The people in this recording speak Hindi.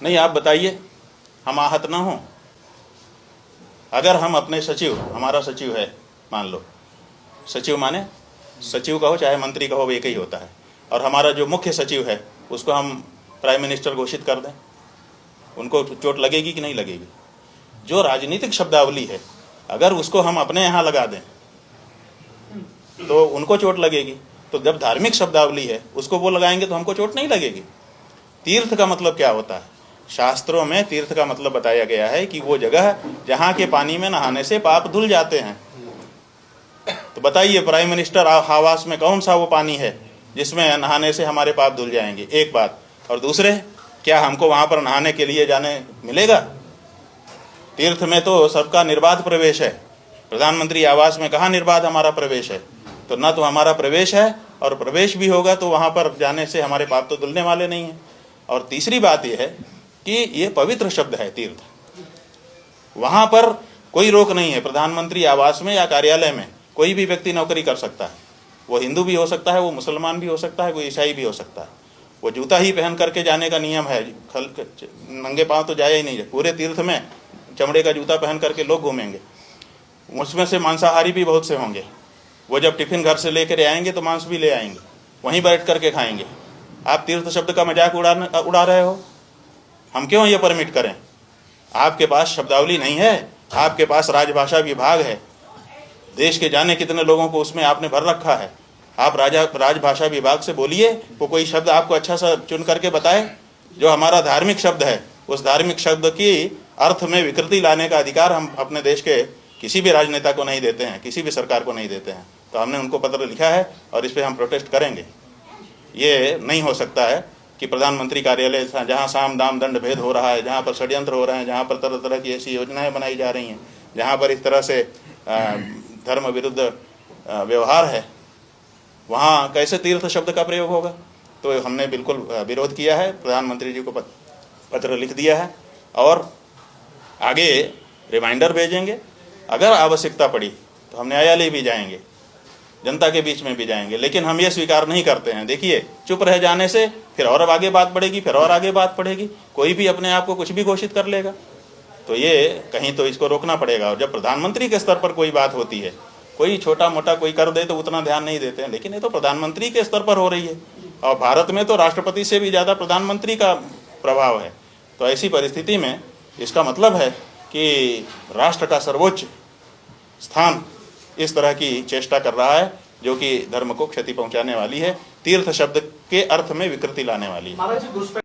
नहीं, आप बताइए, हम आहत ना हों। अगर हम अपने सचिव, हमारा सचिव है, मान लो सचिव माने सचिव कहो चाहे मंत्री कहो, एक ही होता है, और हमारा जो मुख्य सचिव है उसको हम प्राइम मिनिस्टर घोषित कर दें, उनको चोट लगेगी कि नहीं लगेगी? जो राजनीतिक शब्दावली है अगर उसको हम अपने यहाँ लगा दें तो उनको चोट लगेगी। तो जब धार्मिक शब्दावली है उसको वो लगाएंगे तो हमको चोट नहीं लगेगी। तीर्थ का मतलब क्या होता है? शास्त्रों में तीर्थ का मतलब बताया गया है कि वो जगह जहाँ के पानी में नहाने से पाप धुल जाते हैं। तो बताइए, प्राइम मिनिस्टर आवास में कौन सा वो पानी है जिसमें नहाने से हमारे पाप धुल जाएंगे? एक बात। और दूसरे, क्या हमको वहां पर नहाने के लिए जाने मिलेगा? तीर्थ में तो सबका निर्बाध प्रवेश है, प्रधानमंत्री आवास में कहाँ निर्बाध हमारा प्रवेश है? तो ना तो हमारा प्रवेश है, और प्रवेश भी होगा तो वहां पर जाने से हमारे पाप तो धुलने वाले नहीं है। और तीसरी बात यह है कि ये पवित्र शब्द है तीर्थ, वहां पर कोई रोक नहीं है। प्रधानमंत्री आवास में या कार्यालय में कोई भी व्यक्ति नौकरी कर सकता है, वो हिंदू भी हो सकता है, वो मुसलमान भी हो सकता है, कोई ईसाई भी हो सकता है। वो जूता ही पहन करके जाने का नियम है, नंगे पांव तो जाया ही नहीं है। पूरे तीर्थ में चमड़े का जूता पहन करके लोग घूमेंगे। उसमें से मांसाहारी भी बहुत से होंगे, वो जब टिफिन घर से लेकर आएंगे तो मांस भी ले आएंगे, वहीं बैठ करके खाएंगे। आप तीर्थ शब्द का मजाक उड़ा रहे हो, हम क्यों ये परमिट करें? आपके पास शब्दावली नहीं है, आपके पास राजभाषा विभाग है, देश के जाने कितने लोगों को उसमें आपने भर रखा है। आप राजभाषा विभाग से बोलिए, वो कोई शब्द आपको अच्छा सा चुन करके बताए। जो हमारा धार्मिक शब्द है, उस धार्मिक शब्द की अर्थ में विकृति लाने का अधिकार हम अपने देश के किसी भी राजनेता को नहीं देते हैं, किसी भी सरकार को नहीं देते हैं। तो हमने उनको पत्र लिखा है और इस पर हम प्रोटेस्ट करेंगे। ये नहीं हो सकता है कि प्रधानमंत्री कार्यालय जहाँ साम दाम दंड भेद हो रहा है, जहाँ पर षड्यंत्र हो रहे हैं, जहाँ पर तरह तरह की ऐसी योजनाएं बनाई जा रही हैं, जहाँ पर इस तरह से धर्म विरुद्ध व्यवहार है, वहाँ कैसे तीर्थ शब्द का प्रयोग होगा? तो हमने बिल्कुल विरोध किया है, प्रधानमंत्री जी को पत्र लिख दिया है और आगे रिमाइंडर भेजेंगे। अगर आवश्यकता पड़ी तो हम न्यायालय भी जाएंगे, जनता के बीच में भी जाएंगे, लेकिन हम ये स्वीकार नहीं करते हैं। देखिए, चुप रह जाने से फिर और आगे बात बढ़ेगी, फिर और आगे बात बढ़ेगी, कोई भी अपने आप को कुछ भी घोषित कर लेगा। तो ये कहीं तो इसको रोकना पड़ेगा। और जब प्रधानमंत्री के स्तर पर कोई बात होती है, कोई छोटा मोटा कोई कर दे तो उतना ध्यान नहीं देते हैं, लेकिन ये तो प्रधानमंत्री के स्तर पर हो रही है, और भारत में तो राष्ट्रपति से भी ज़्यादा प्रधानमंत्री का प्रभाव है। तो ऐसी परिस्थिति में इसका मतलब है कि राष्ट्र का सर्वोच्च स्थान इस तरह की चेष्टा कर रहा है जो कि धर्म को क्षति पहुंचाने वाली है, तीर्थ शब्द के अर्थ में विकृति लाने वाली है।